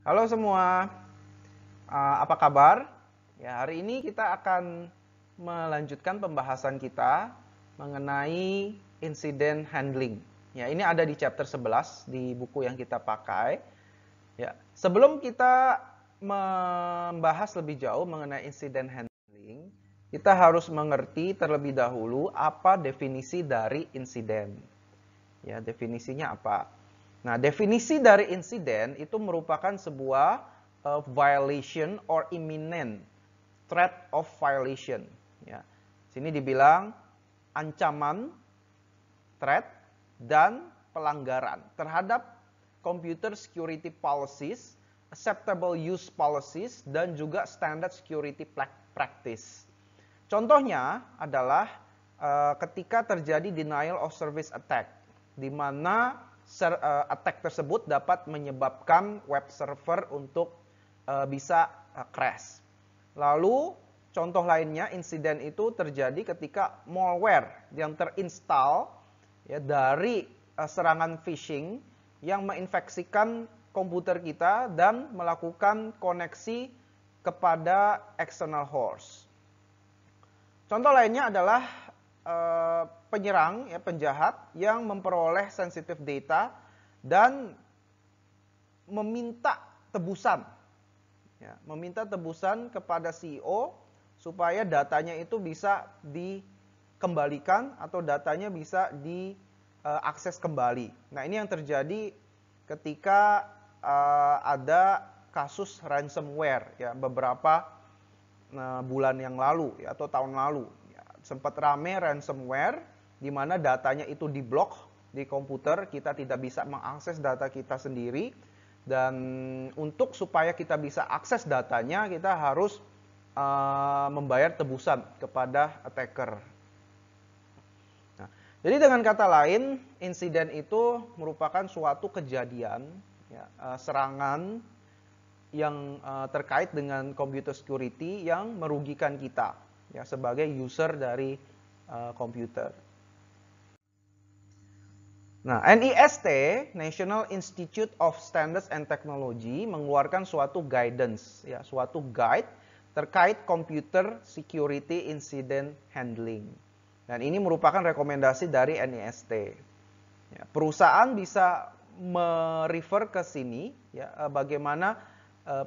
Halo semua, apa kabar? Ya, hari ini kita akan melanjutkan pembahasan kita mengenai insiden handling. Ya, ini ada di chapter 11 di buku yang kita pakai. Ya, sebelum kita membahas lebih jauh mengenai insiden handling, kita harus mengerti terlebih dahulu apa definisi dari insiden. Ya, definisinya apa? Nah, definisi dari insiden itu merupakan sebuah violation or imminent threat of violation. Ya, sini dibilang ancaman, threat, dan pelanggaran terhadap computer security policies, acceptable use policies, dan juga standard security practice. Contohnya adalah ketika terjadi denial of service attack, di mana attack tersebut dapat menyebabkan web server untuk bisa crash. Lalu contoh lainnya insiden itu terjadi ketika malware yang terinstall ya dari serangan phishing yang menginfeksikan komputer kita dan melakukan koneksi kepada external host. Contoh lainnya adalah penyerang, ya, penjahat yang memperoleh sensitive data dan meminta tebusan, ya, meminta tebusan kepada CEO supaya datanya itu bisa dikembalikan atau datanya bisa diakses kembali. Nah, ini yang terjadi ketika ada kasus ransomware, ya, beberapa bulan yang lalu, ya, atau tahun lalu. Ya, sempat rame ransomware di mana datanya itu diblok di komputer, kita tidak bisa mengakses data kita sendiri, dan untuk supaya kita bisa akses datanya kita harus membayar tebusan kepada attacker. Nah, jadi dengan kata lain, insiden itu merupakan suatu kejadian, ya, serangan yang terkait dengan computer security yang merugikan kita, ya, sebagai user dari komputer. Nah, NIST, National Institute of Standards and Technology, mengeluarkan suatu guidance, ya, suatu guide terkait computer security incident handling. Dan ini merupakan rekomendasi dari NIST. Ya, perusahaan bisa merefer ke sini, ya, bagaimana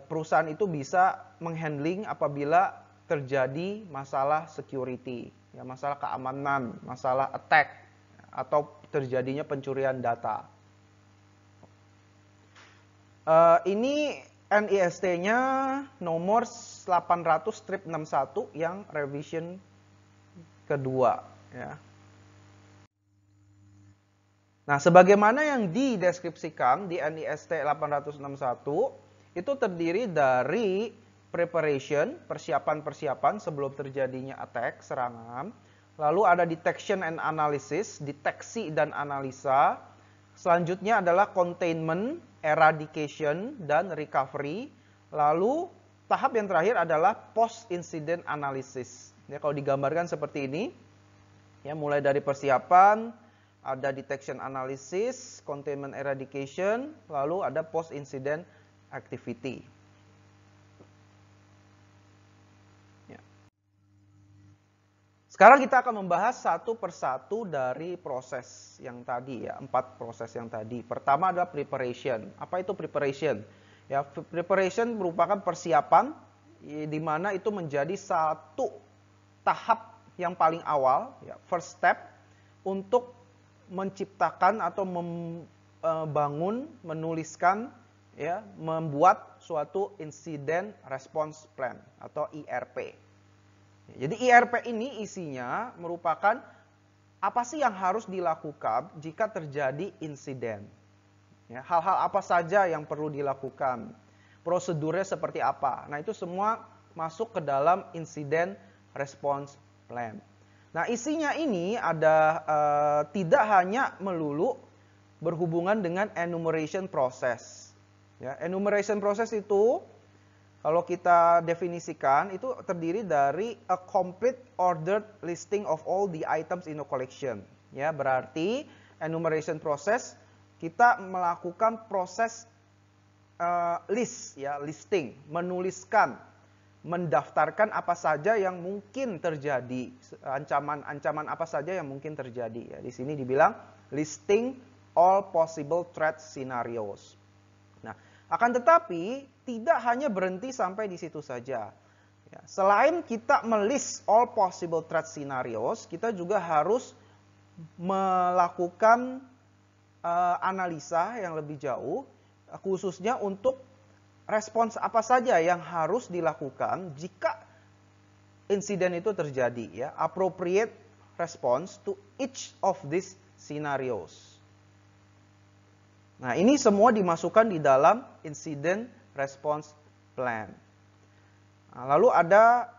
perusahaan itu bisa menghandling apabila terjadi masalah security, ya, masalah keamanan, masalah attack, atau terjadinya pencurian data. Ini NIST-nya nomor 800/61 yang revision kedua, ya. Nah, sebagaimana yang dideskripsikan di NIST 861, itu terdiri dari preparation, persiapan-persiapan sebelum terjadinya attack, serangan. Lalu ada detection and analysis, deteksi dan analisa. Selanjutnya adalah containment, eradication, dan recovery. Lalu tahap yang terakhir adalah post-incident analysis. Ya, kalau digambarkan seperti ini, ya, mulai dari persiapan, ada detection analysis, containment eradication, lalu ada post-incident activity. Ya. Sekarang kita akan membahas satu persatu dari proses yang tadi, ya, 4 proses yang tadi. Pertama adalah preparation. Apa itu preparation? Ya, preparation merupakan persiapan di mana itu menjadi satu tahap yang paling awal, ya, first step untuk menciptakan atau membangun, menuliskan, ya, membuat suatu incident response plan atau IRP. Jadi IRP ini isinya merupakan apa sih yang harus dilakukan jika terjadi insiden. Ya, hal-hal apa saja yang perlu dilakukan, prosedurnya seperti apa. Nah, itu semua masuk ke dalam incident response plan. Nah, isinya ini ada tidak hanya melulu berhubungan dengan enumeration process. Ya, enumeration process itu kalau kita definisikan itu terdiri dari a complete ordered listing of all the items in a collection. Ya, berarti enumeration process kita melakukan proses list ya, listing, menuliskan, mendaftarkan apa saja yang mungkin terjadi, ancaman-ancaman apa saja yang mungkin terjadi ya. Di sini dibilang listing all possible threat scenarios. Nah, akan tetapi tidak hanya berhenti sampai di situ saja. Ya, selain kita melist all possible threat scenarios, kita juga harus melakukan analisa yang lebih jauh, khususnya untuk respons apa saja yang harus dilakukan jika insiden itu terjadi ya, appropriate response to each of these scenarios. Nah, ini semua dimasukkan di dalam incident response plan. Nah, lalu ada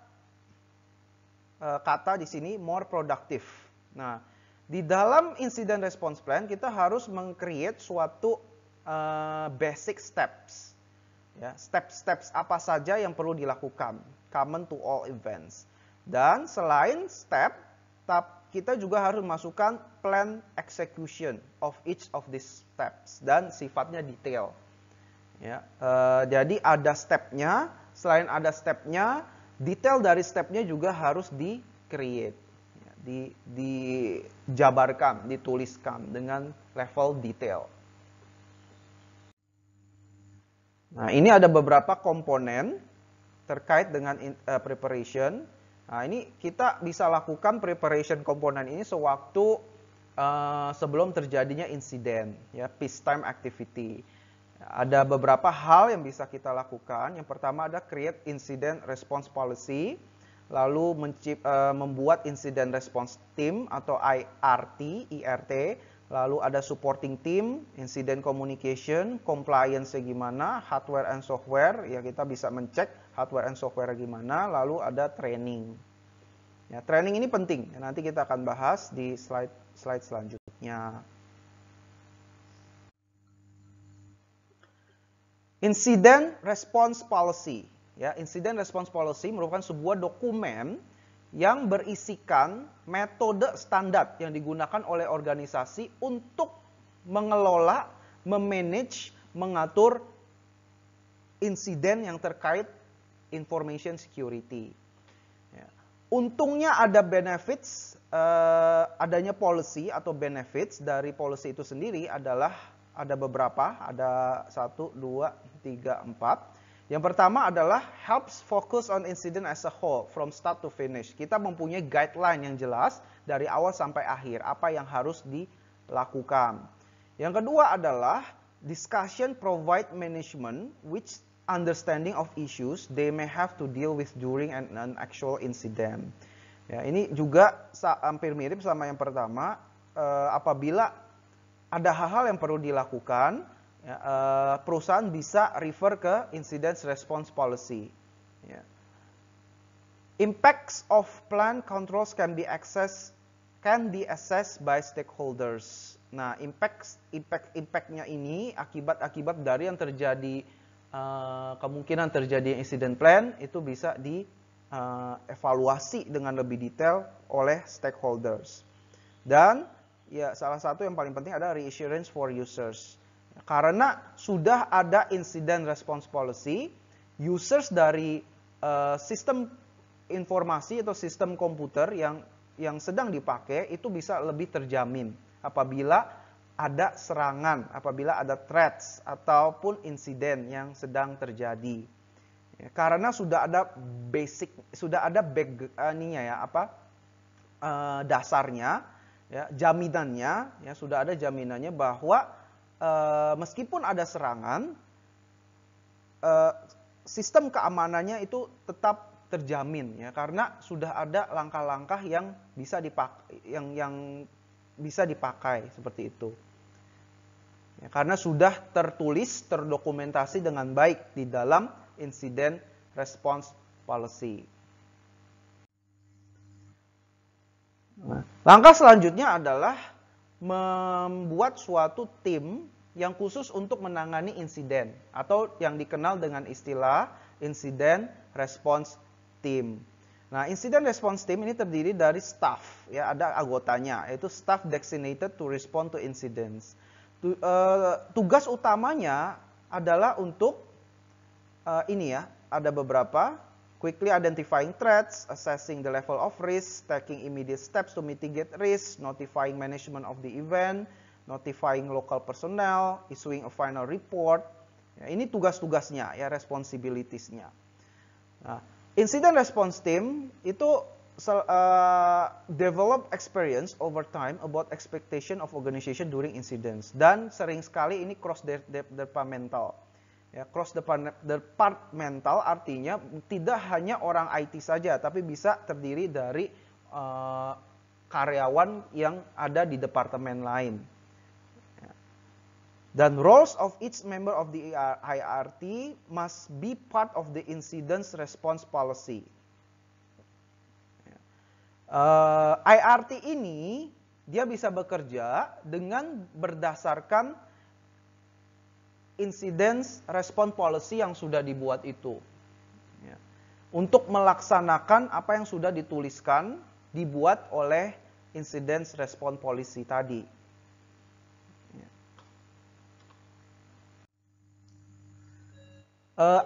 kata di sini more productive. Nah, di dalam incident response plan kita harus meng-create suatu basic steps. Ya, steps apa saja yang perlu dilakukan, common to all events. Dan selain step, kita juga harus masukkan plan execution of each of these steps dan sifatnya detail. Ya, jadi ada stepnya, selain ada stepnya, detail dari stepnya juga harus di-create, ya, dijabarkan, dituliskan dengan level detail. Nah, ini ada beberapa komponen terkait dengan preparation. Nah, ini kita bisa lakukan preparation komponen ini sewaktu sebelum terjadinya insiden, ya, peacetime activity. Ada beberapa hal yang bisa kita lakukan. Yang pertama ada create incident response policy, lalu membuat incident response team atau IRT, lalu ada supporting team, incident communication, compliance gimana, hardware and software, ya kita bisa mencek hardware and software gimana, lalu ada training. Ya, training ini penting, ya, nanti kita akan bahas di slide selanjutnya. Incident response policy, ya, incident response policy merupakan sebuah dokumen yang berisikan metode standar yang digunakan oleh organisasi untuk mengelola, memanage, mengatur insiden yang terkait information security. Ya. Untungnya ada benefits, adanya policy atau benefits dari policy itu sendiri adalah ada beberapa, ada 1, 2, 3, 4. Yang pertama adalah helps focus on incident as a whole from start to finish. Kita mempunyai guideline yang jelas dari awal sampai akhir apa yang harus dilakukan. Yang kedua adalah discussion provide management which understanding of issues they may have to deal with during an actual incident. Ya, ini juga hampir mirip sama yang pertama. Apabila ada hal-hal yang perlu dilakukan, ya, perusahaan bisa refer ke incident response policy. Ya. Impacts of plan controls can be assessed by stakeholders. Nah, impactnya ini akibat dari yang terjadi, kemungkinan terjadi incident plan itu bisa dievaluasi dengan lebih detail oleh stakeholders. Dan ya salah satu yang paling penting adalah reassurance for users. Karena sudah ada incident response policy, users dari sistem informasi atau sistem komputer yang sedang dipakai itu bisa lebih terjamin apabila ada serangan, apabila ada threats ataupun insiden yang sedang terjadi. Ya, karena sudah ada dasarnya, ya, jaminannya, ya sudah ada jaminannya bahwa meskipun ada serangan, sistem keamanannya itu tetap terjamin, ya, karena sudah ada langkah-langkah yang bisa dipakai seperti itu. Ya, karena sudah tertulis, terdokumentasi dengan baik di dalam incident response policy. Nah, langkah selanjutnya adalah membuat suatu tim yang khusus untuk menangani insiden atau yang dikenal dengan istilah incident response team. Nah, incident response team ini terdiri dari staff, ya, ada anggotanya, yaitu staff designated to respond to incidents. Tugas utamanya adalah untuk ini ya, ada beberapa. Quickly identifying threats, assessing the level of risk, taking immediate steps to mitigate risk, notifying management of the event, notifying local personnel, issuing a final report. Ya, ini tugas-tugasnya ya, responsibilities-nya. Nah, incident response team itu develop experience over time about expectation of organization during incidents, dan sering sekali ini cross departmental. Ya, cross departmental artinya tidak hanya orang IT saja, tapi bisa terdiri dari karyawan yang ada di departemen lain. Dan roles of each member of the IRT must be part of the incident response policy. IRT ini dia bisa bekerja dengan berdasarkan incident response policy yang sudah dibuat itu. Ya. Untuk melaksanakan apa yang sudah dituliskan, dibuat oleh incident response policy tadi. Ya.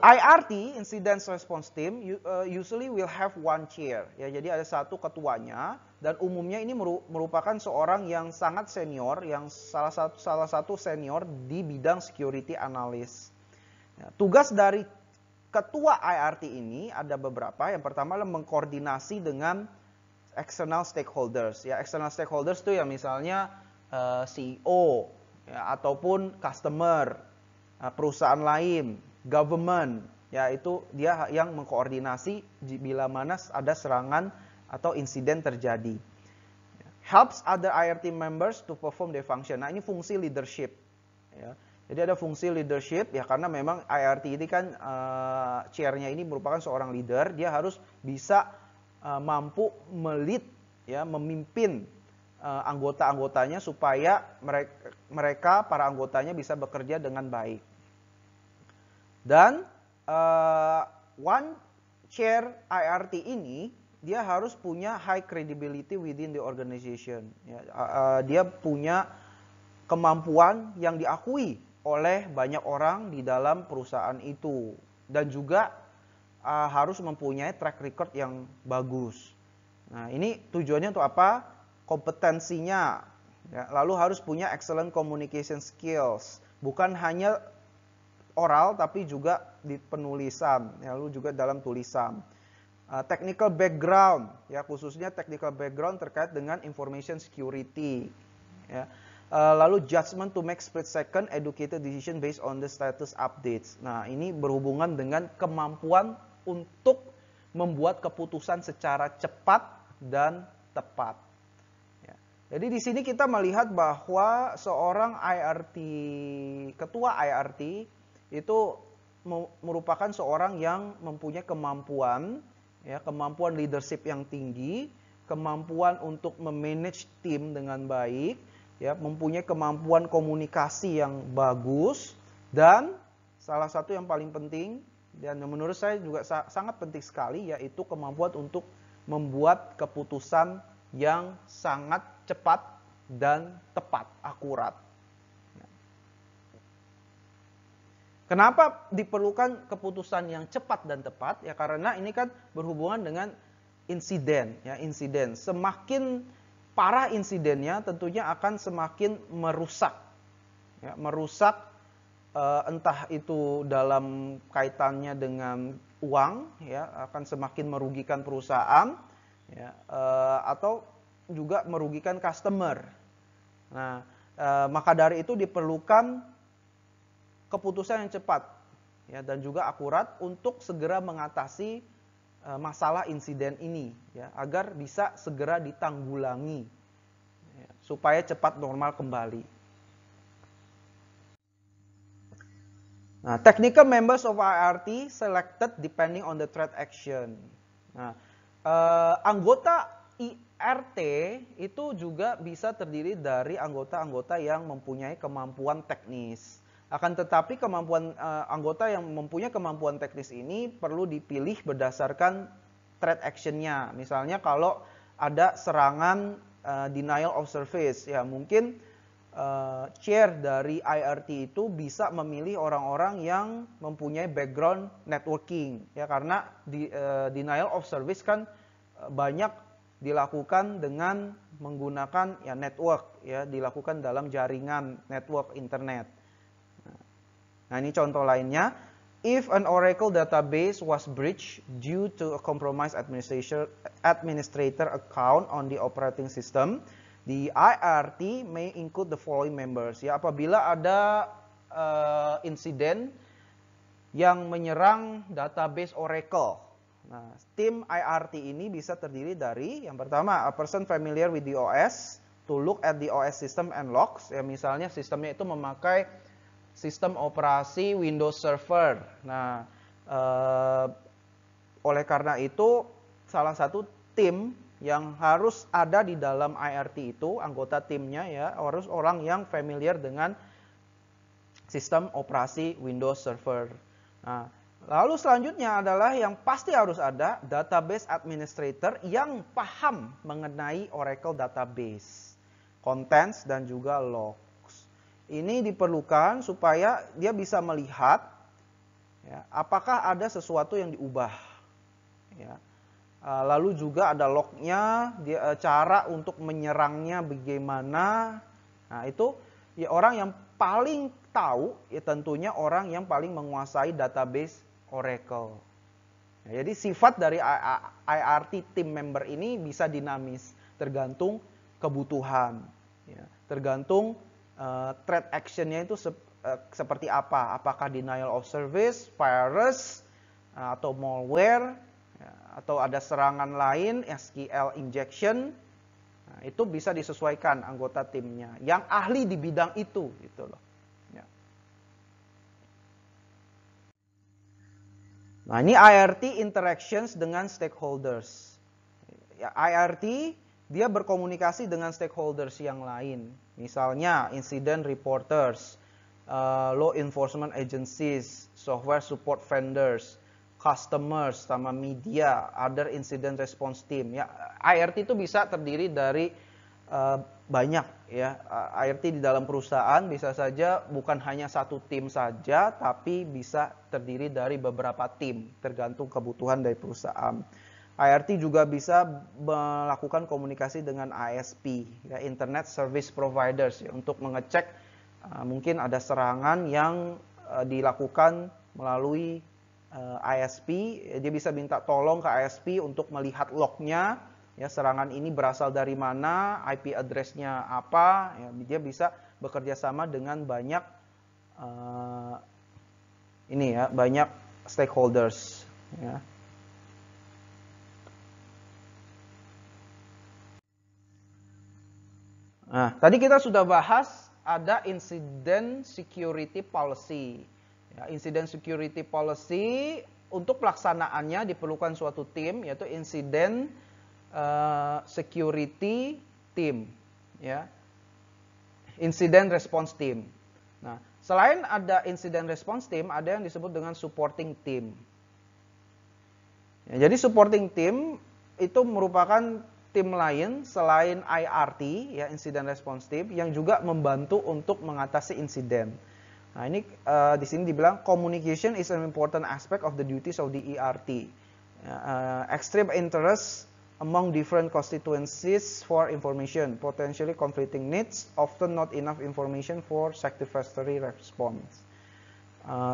IRT, Incident Response Team, usually will have one chair. Ya, jadi ada satu ketuanya, dan umumnya ini merupakan seorang yang sangat senior, yang salah satu senior di bidang security analyst. Ya, tugas dari ketua IRT ini ada beberapa. Yang pertama adalah mengkoordinasi dengan external stakeholders. Ya, external stakeholders itu ya misalnya CEO, ya, ataupun customer, perusahaan lain, government, ya itu dia yang mengkoordinasi bila mana ada serangan atau insiden terjadi. Helps other IRT members to perform their function. Nah, ini fungsi leadership. Ya. Jadi ada fungsi leadership ya, karena memang IRT ini kan chairnya ini merupakan seorang leader, dia harus bisa mampu melead, ya, memimpin anggota-anggotanya supaya mereka para anggotanya bisa bekerja dengan baik. Dan one chair IRT ini dia harus punya high credibility within the organization. Ya, dia punya kemampuan yang diakui oleh banyak orang di dalam perusahaan itu, dan juga harus mempunyai track record yang bagus. Nah, ini tujuannya untuk apa? Kompetensinya. Ya, lalu harus punya excellent communication skills, bukan hanya oral tapi juga di penulisan, ya, lalu juga dalam tulisan. Technical background, ya, khususnya technical background terkait dengan information security. Ya. Lalu judgment to make split second educated decision based on the status updates. Nah, ini berhubungan dengan kemampuan untuk membuat keputusan secara cepat dan tepat. Ya. Jadi di sini kita melihat bahwa seorang IRT, ketua IRT itu merupakan seorang yang mempunyai kemampuan, ya, kemampuan leadership yang tinggi, kemampuan untuk memanage tim dengan baik, ya, mempunyai kemampuan komunikasi yang bagus, dan salah satu yang paling penting dan menurut saya juga sangat penting sekali, yaitu kemampuan untuk membuat keputusan yang sangat cepat dan tepat, akurat. Kenapa diperlukan keputusan yang cepat dan tepat? Ya karena ini kan berhubungan dengan insiden, ya, insiden. Semakin parah insidennya, tentunya akan semakin merusak, ya, merusak entah itu dalam kaitannya dengan uang, ya, akan semakin merugikan perusahaan, ya, atau juga merugikan customer. Nah, maka dari itu diperlukan keputusan yang cepat, ya, dan juga akurat untuk segera mengatasi masalah insiden ini, ya, agar bisa segera ditanggulangi, ya, supaya cepat normal kembali. Nah, technical members of IRT selected depending on the threat action. Nah, anggota IRT itu juga bisa terdiri dari anggota-anggota yang mempunyai kemampuan teknis. Akan tetapi kemampuan anggota yang mempunyai kemampuan teknis ini perlu dipilih berdasarkan threat action-nya. Misalnya kalau ada serangan denial of service, ya mungkin chair dari IRT itu bisa memilih orang-orang yang mempunyai background networking, ya, karena denial of service kan banyak dilakukan dengan menggunakan ya network, ya, dilakukan dalam jaringan network internet. Nah, ini contoh lainnya. If an Oracle database was breached due to a compromised administrator account on the operating system, the IRT may include the following members. Ya, apabila ada insiden yang menyerang database Oracle. Nah, tim IRT ini bisa terdiri dari yang pertama, a person familiar with the OS to look at the OS system and logs. Ya, misalnya sistemnya itu memakai sistem operasi Windows Server. Nah, oleh karena itu salah satu tim yang harus ada di dalam IRT itu, anggota timnya ya, harus orang yang familiar dengan sistem operasi Windows Server. Nah, lalu selanjutnya adalah yang pasti harus ada database administrator yang paham mengenai Oracle database, contents dan juga log. Ini diperlukan supaya dia bisa melihat ya, apakah ada sesuatu yang diubah. Ya. Lalu juga ada lognya, cara untuk menyerangnya bagaimana. Nah, itu ya orang yang paling tahu, ya tentunya orang yang paling menguasai database Oracle. Ya, jadi sifat dari IRT team member ini bisa dinamis, tergantung kebutuhan, ya, tergantung threat actionnya itu seperti apa, apakah denial of service, virus, atau malware, ya, atau ada serangan lain, SQL injection. Nah, itu bisa disesuaikan anggota timnya yang ahli di bidang itu, gitu loh. Ya. Nah, ini IRT interactions dengan stakeholders. Ya, IRT dia berkomunikasi dengan stakeholders yang lain. Misalnya incident reporters, law enforcement agencies, software support vendors, customers, sama media, other incident response team. Ya, IRT itu bisa terdiri dari banyak, ya. IRT di dalam perusahaan bisa saja bukan hanya satu tim saja, tapi bisa terdiri dari beberapa tim, tergantung kebutuhan dari perusahaan. IRT juga bisa melakukan komunikasi dengan ISP, ya, Internet Service Providers, ya, untuk mengecek mungkin ada serangan yang dilakukan melalui ISP. Dia bisa minta tolong ke ISP untuk melihat lognya, ya, serangan ini berasal dari mana, IP address-nya apa. Ya, dia bisa bekerja sama dengan banyak banyak stakeholders. Ya. Nah, tadi kita sudah bahas ada incident security policy. Ya, incident security policy untuk pelaksanaannya diperlukan suatu tim, yaitu incident security team, ya, incident response team. Nah, selain ada incident response team, ada yang disebut dengan supporting team. Ya, jadi supporting team itu merupakan tim lain selain IRT, ya, incident response team, yang juga membantu untuk mengatasi insiden. Nah, ini di sini dibilang communication is an important aspect of the duties of the ERT. Extreme interest among different constituencies for information, potentially conflicting needs, often not enough information for satisfactory response.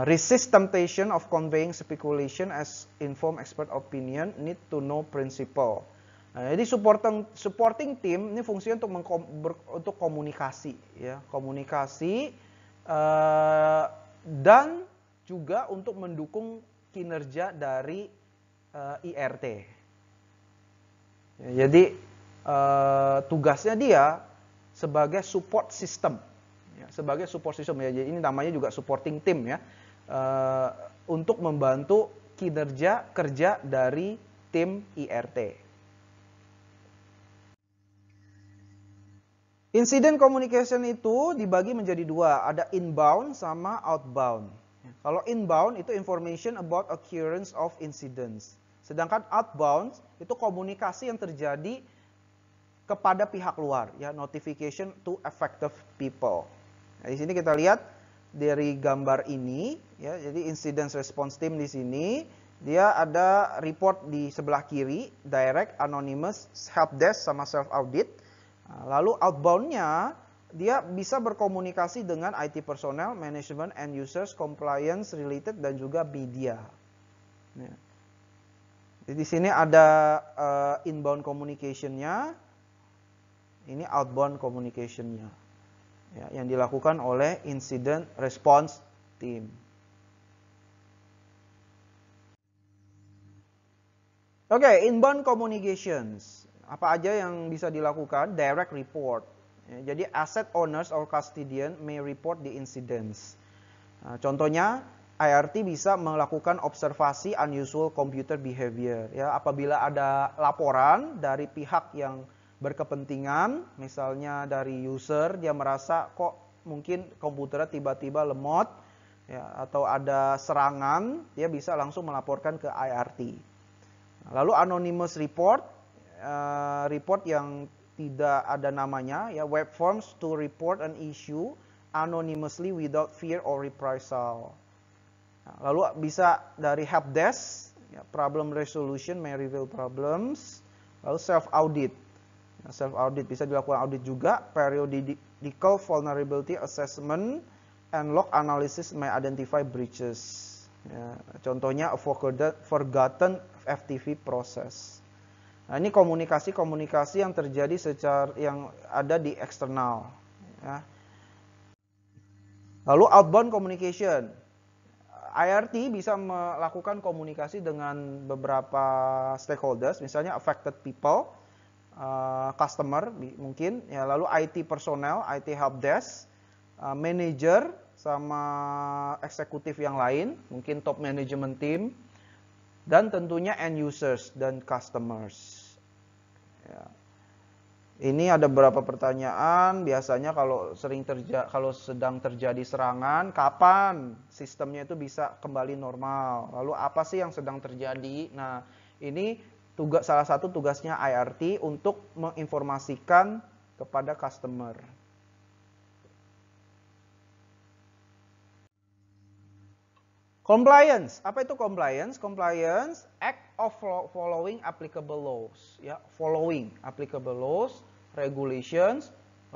Resist temptation of conveying speculation as informed expert opinion, need to know principle. Nah, jadi supporting team ini fungsinya untuk komunikasi, ya, komunikasi dan juga untuk mendukung kinerja dari IRT. Ya, jadi tugasnya dia sebagai support system, ya, sebagai support system, ya. Jadi ini namanya juga supporting team, ya, untuk membantu kerja dari tim IRT. Incident communication itu dibagi menjadi dua, ada inbound sama outbound. Kalau inbound itu information about occurrence of incidents. Sedangkan outbound itu komunikasi yang terjadi kepada pihak luar, ya, notification to affected people. Nah, di sini kita lihat dari gambar ini, ya, jadi incident response team di sini, dia ada report di sebelah kiri, direct, anonymous, help desk, sama self audit. Nah, lalu outbound-nya, dia bisa berkomunikasi dengan IT personnel, management, end users, compliance related, dan juga media. Ya. Jadi di sini ada inbound communication-nya. Ini outbound communication-nya, ya, yang dilakukan oleh incident response team. Oke, inbound communications. Apa aja yang bisa dilakukan? Direct report. Ya, jadi asset owners or custodian may report the incidents. Nah, contohnya IRT bisa melakukan observasi unusual computer behavior. Ya, apabila ada laporan dari pihak yang berkepentingan, misalnya dari user, dia merasa kok mungkin komputernya tiba-tiba lemot, ya, atau ada serangan, dia bisa langsung melaporkan ke IRT. Lalu anonymous report, report yang tidak ada namanya, ya, web forms to report an issue anonymously without fear or reprisal. Lalu bisa dari help desk, ya, problem resolution may reveal problems. Lalu self audit. Self audit bisa dilakukan audit juga, periodical vulnerability assessment and log analysis may identify breaches. Ya, contohnya a forgotten FTP process. Nah, ini komunikasi yang terjadi secara yang ada di eksternal. Ya. Lalu outbound communication. IRT bisa melakukan komunikasi dengan beberapa stakeholders, misalnya affected people, customer mungkin, ya, lalu IT personnel, IT help desk, manager sama eksekutif yang lain, mungkin top management team, dan tentunya end users dan customers. Ya. Ini ada beberapa pertanyaan. Biasanya kalau sedang terjadi serangan, kapan sistemnya itu bisa kembali normal? Lalu apa sih yang sedang terjadi? Nah, ini salah satu tugasnya IRT untuk menginformasikan kepada customer. Compliance, apa itu compliance? Compliance, act of following applicable laws, ya, following applicable laws, regulations,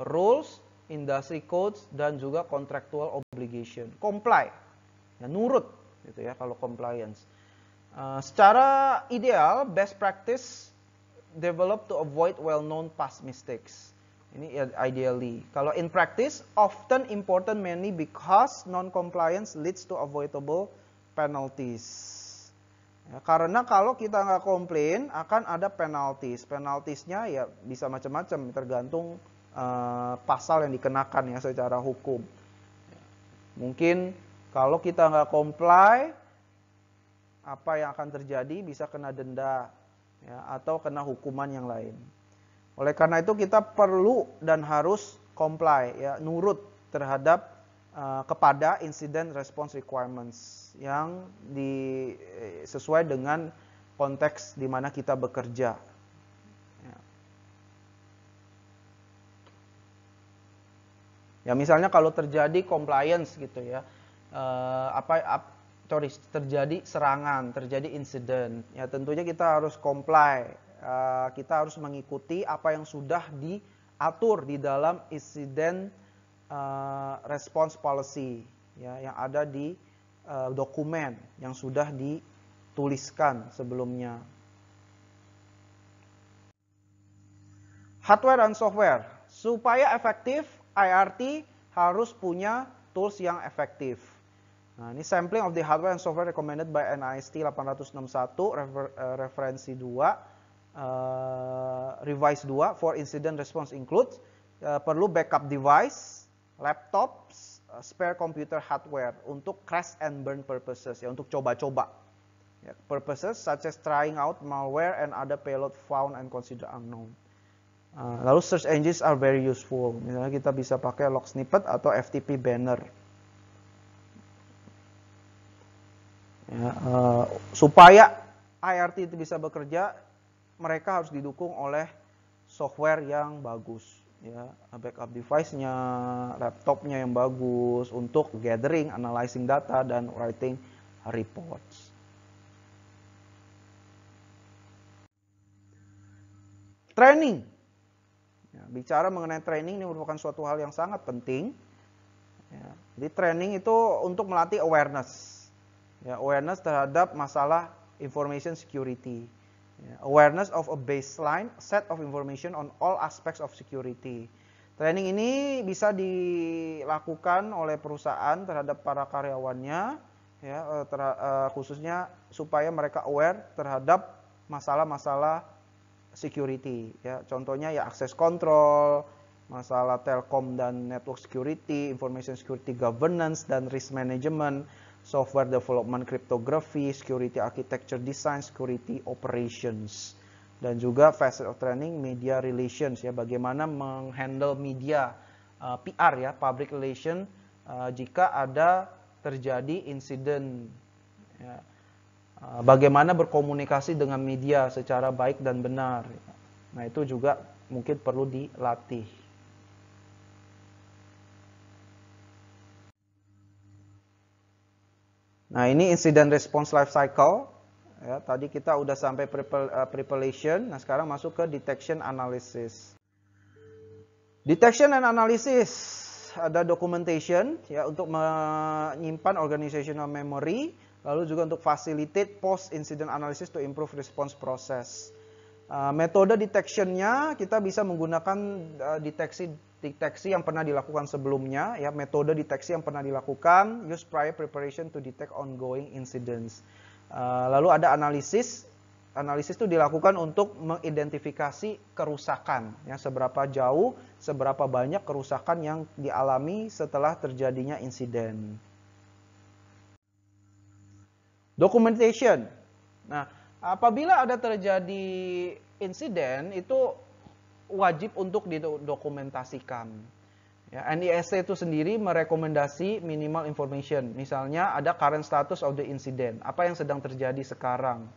rules, industry codes, dan juga contractual obligation. Comply, ya, nurut, gitu ya kalau compliance. Secara ideal, best practice develop to avoid well-known past mistakes. Ini ideally. Kalau in practice, often important mainly because non-compliance leads to avoidable penalties. Ya, karena kalau kita nggak komplain, akan ada penalties. Penaltiesnya ya bisa macam-macam, tergantung pasal yang dikenakan ya secara hukum. Mungkin kalau kita nggak comply, apa yang akan terjadi? Bisa kena denda, ya, atau kena hukuman yang lain. Oleh karena itu kita perlu dan harus comply, ya, nurut terhadap kepada incident response requirements yang sesuai dengan konteks di mana kita bekerja. Ya. Ya, misalnya kalau terjadi compliance gitu ya, terjadi serangan, terjadi insiden, ya tentunya kita harus comply, kita harus mengikuti apa yang sudah diatur di dalam incident response policy, ya, yang ada di dokumen yang sudah dituliskan sebelumnya. Hardware dan software, supaya efektif, IRT harus punya tools yang efektif. Nah, ini sampling of the hardware and software recommended by NIST 861, referensi 2, revise 2 for incident response includes perlu backup device, laptops, spare computer hardware untuk crash and burn purposes, ya, untuk coba-coba. Ya, purposes such as trying out malware and other payload found and considered unknown. Lalu search engines are very useful. Misalnya kita bisa pakai log snippet atau FTP banner. Ya, supaya IRT itu bisa bekerja, mereka harus didukung oleh software yang bagus, ya, backup device-nya, laptopnya yang bagus untuk gathering, analyzing data, dan writing reports. Training. Ya, bicara mengenai training ini merupakan suatu hal yang sangat penting. Ya, jadi training itu untuk melatih awareness. Ya, awareness terhadap masalah information security. Ya, awareness of a baseline set of information on all aspects of security. Training ini bisa dilakukan oleh perusahaan terhadap para karyawannya, ya, khususnya supaya mereka aware terhadap masalah-masalah security. Ya, contohnya ya access control, masalah telkom dan network security, information security governance dan risk management, software development, cryptography, security architecture design, security operations, dan juga facet of training media relations, ya, bagaimana menghandle media, PR, ya, public relation, jika ada terjadi insiden, ya, bagaimana berkomunikasi dengan media secara baik dan benar. Nah, itu juga mungkin perlu dilatih. Nah, ini incident response life cycle. Ya, tadi kita udah sampai preparation. Nah, sekarang masuk ke detection analysis. Detection and analysis, ada documentation, ya, untuk menyimpan organizational memory, lalu juga untuk facilitate post incident analysis to improve response process. Metode detectionnya kita bisa menggunakan deteksi yang pernah dilakukan sebelumnya, ya, metode deteksi yang pernah dilakukan, use prior preparation to detect ongoing incidents. Lalu ada analisis. Analisis itu dilakukan untuk mengidentifikasi kerusakan, ya, seberapa jauh, seberapa banyak kerusakan yang dialami setelah terjadinya insiden. Documentation. Nah, apabila ada terjadi insiden, itu wajib untuk didokumentasikan. Ya, NIST itu sendiri merekomendasi minimal information. Misalnya ada current status of the incident, apa yang sedang terjadi sekarang.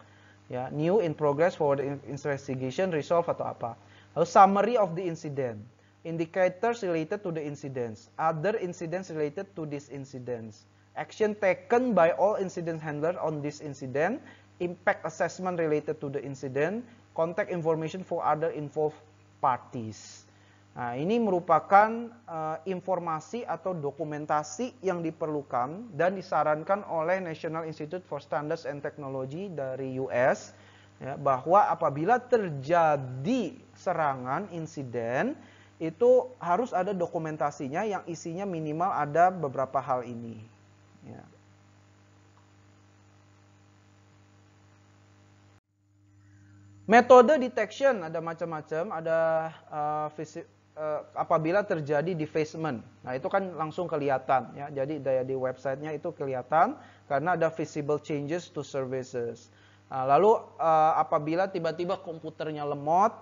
Ya, new in progress for the investigation, resolve atau apa. Lalu summary of the incident, indicators related to the incidents, other incidents related to these incidents, action taken by all incident handler on this incident, impact assessment related to the incident, contact information for other involved parties. Nah, ini merupakan informasi atau dokumentasi yang diperlukan dan disarankan oleh National Institute for Standards and Technology dari US, ya, bahwa apabila terjadi serangan insiden itu harus ada dokumentasinya yang isinya minimal ada beberapa hal ini. Ya. Metode detection ada macam-macam, ada apabila terjadi defacement. Nah, itu kan langsung kelihatan, ya. Jadi di websitenya itu kelihatan karena ada visible changes to services. Nah, lalu apabila tiba-tiba komputernya lemot,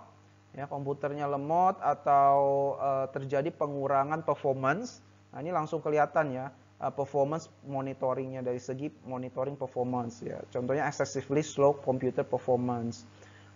ya, komputernya lemot atau terjadi pengurangan performance, nah ini langsung kelihatan, ya, performance monitoringnya dari segi monitoring performance, ya. Contohnya excessively slow computer performance.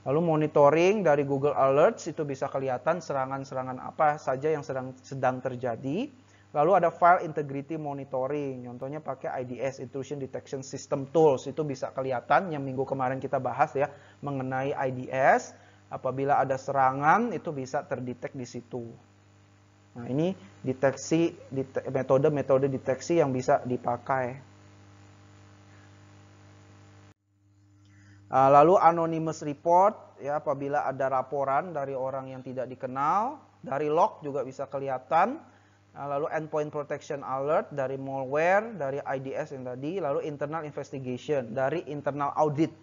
Lalu monitoring dari Google Alerts itu bisa kelihatan serangan-serangan apa saja yang sedang terjadi. Lalu ada file integrity monitoring, contohnya pakai IDS, Intrusion Detection System Tools, itu bisa kelihatan yang minggu kemarin kita bahas, ya, mengenai IDS. Apabila ada serangan itu bisa terdetek di situ. Nah, ini metode deteksi yang bisa dipakai. Lalu anonymous report, ya, apabila ada laporan dari orang yang tidak dikenal, dari log juga bisa kelihatan. Lalu endpoint protection alert dari malware, dari IDS yang tadi, lalu internal investigation dari internal audit,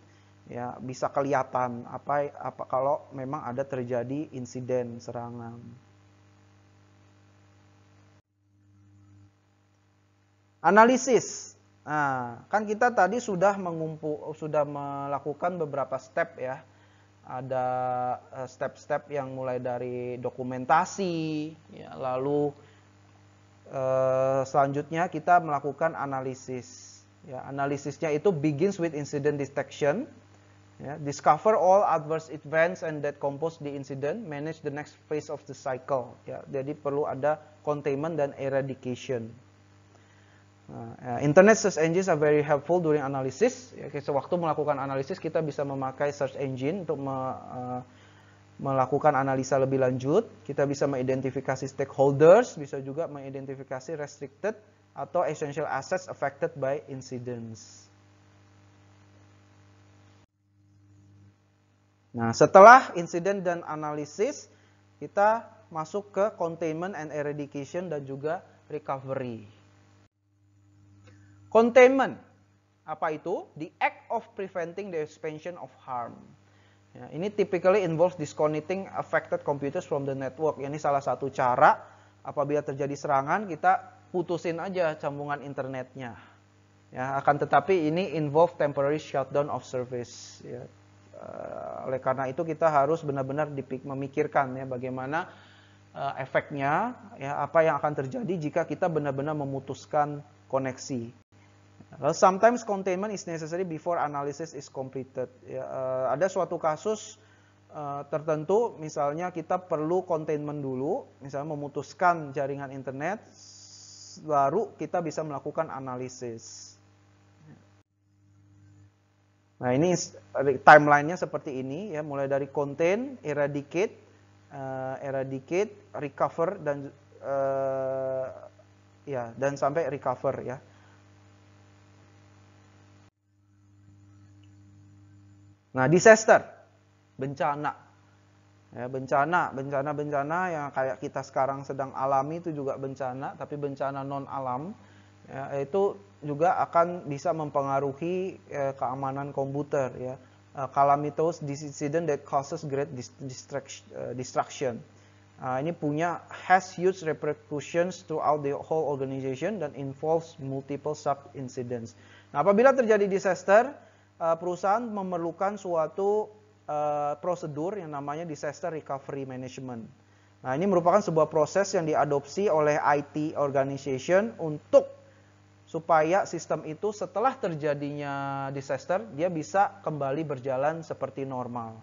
ya, bisa kelihatan apa kalau memang ada terjadi insiden serangan. Analisis. Nah, kan kita tadi sudah melakukan beberapa step, ya. Ada step-step yang mulai dari dokumentasi, ya, lalu selanjutnya kita melakukan analisis. Ya, analisisnya itu begins with incident detection. Ya, discover all adverse events and that compose the incident, manage the next phase of the cycle. Ya, jadi perlu ada containment dan eradication. Internet search engines are very helpful during analysis. Ya, sewaktu melakukan analisis kita bisa memakai search engine untuk melakukan analisa lebih lanjut. Kita bisa mengidentifikasi stakeholders, bisa juga mengidentifikasi restricted atau essential assets affected by incidents. Nah, setelah insiden dan analisis, kita masuk ke containment and eradication dan juga recovery. Containment, apa itu? The act of preventing the expansion of harm. Ya, ini typically involves disconnecting affected computers from the network. Ini salah satu cara apabila terjadi serangan, kita putusin aja sambungan internetnya. Ya, akan tetapi ini involve temporary shutdown of service. Ya. Oleh karena itu kita harus benar-benar memikirkan ya bagaimana efeknya, ya apa yang akan terjadi jika kita benar-benar memutuskan koneksi. Sometimes containment is necessary before analysis is completed. Ya, ada suatu kasus tertentu, misalnya kita perlu containment dulu, misalnya memutuskan jaringan internet, baru kita bisa melakukan analisis. Nah, ini timelinenya seperti ini ya, mulai dari contain, eradicate, recover dan dan sampai recover ya. Nah, disaster, bencana. Ya, bencana yang kayak kita sekarang sedang alami itu juga bencana, tapi bencana non alam. Ya, itu juga akan bisa mempengaruhi keamanan komputer ya. Calamitous incident that causes great destruction. Ini has huge repercussions throughout the whole organization dan involves multiple sub incidents. Nah, apabila terjadi disaster, perusahaan memerlukan suatu prosedur yang namanya disaster recovery management. Nah, ini merupakan sebuah proses yang diadopsi oleh IT organization supaya sistem itu setelah terjadinya disaster, dia bisa kembali berjalan seperti normal.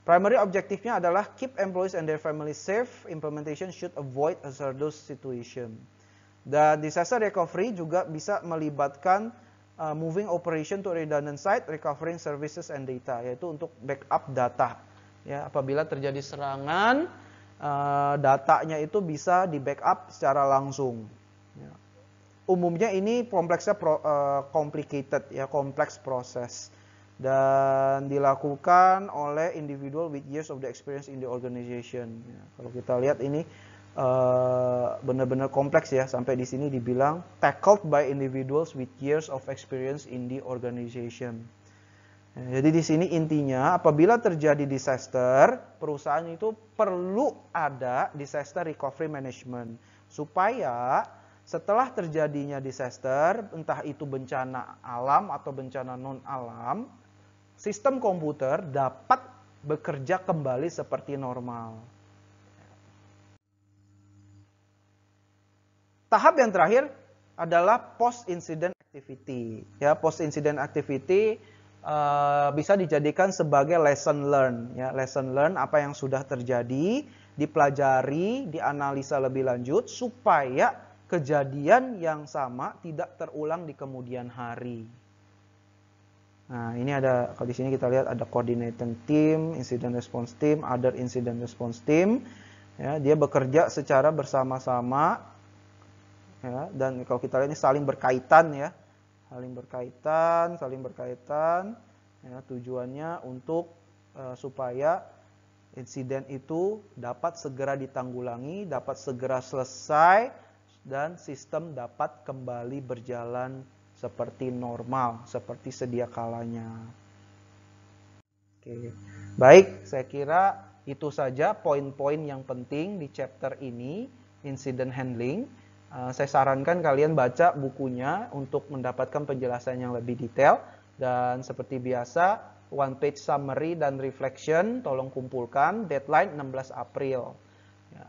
Primary objektifnya adalah keep employees and their families safe. Implementation should avoid hazardous situation. Dan disaster recovery juga bisa melibatkan moving operation to redundant site, recovering services and data, yaitu untuk backup data. Ya, apabila terjadi serangan, datanya itu bisa di backup secara langsung. Ya. Umumnya ini kompleksnya complicated ya, kompleks proses dan dilakukan oleh individual with years of the experience in the organization. Ya, kalau kita lihat ini benar-benar kompleks ya, sampai di sini dibilang tackled by individuals with years of experience in the organization. Ya, jadi di sini intinya apabila terjadi disaster, perusahaan itu perlu ada disaster recovery management supaya setelah terjadinya disaster, entah itu bencana alam atau bencana non-alam, sistem komputer dapat bekerja kembali seperti normal. Tahap yang terakhir adalah post-incident activity. Ya, post-incident activity bisa dijadikan sebagai lesson learn. Ya, lesson learn apa yang sudah terjadi, dipelajari, dianalisa lebih lanjut supaya kejadian yang sama tidak terulang di kemudian hari. Nah, ini ada, kalau di sini kita lihat ada coordinating team, incident response team, other incident response team. Ya, dia bekerja secara bersama-sama. Ya, dan kalau kita lihat ini saling berkaitan ya. Saling berkaitan. Ya, tujuannya untuk supaya insiden itu dapat segera ditanggulangi, dapat segera selesai, dan sistem dapat kembali berjalan seperti normal, seperti sedia kalanya. Oke. Baik, saya kira itu saja poin-poin yang penting di chapter ini, incident handling. Saya sarankan kalian baca bukunya untuk mendapatkan penjelasan yang lebih detail. Dan seperti biasa, one page summary dan reflection, tolong kumpulkan, deadline 16 April. Ya,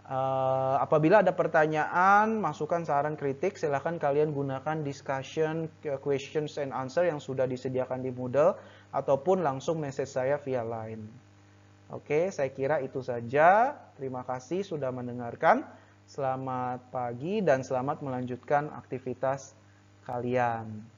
apabila ada pertanyaan, masukan, saran, kritik, silahkan kalian gunakan discussion, questions and answer yang sudah disediakan di Moodle, ataupun langsung message saya via Line. Oke, saya kira itu saja. Terima kasih sudah mendengarkan. Selamat pagi dan selamat melanjutkan aktivitas kalian.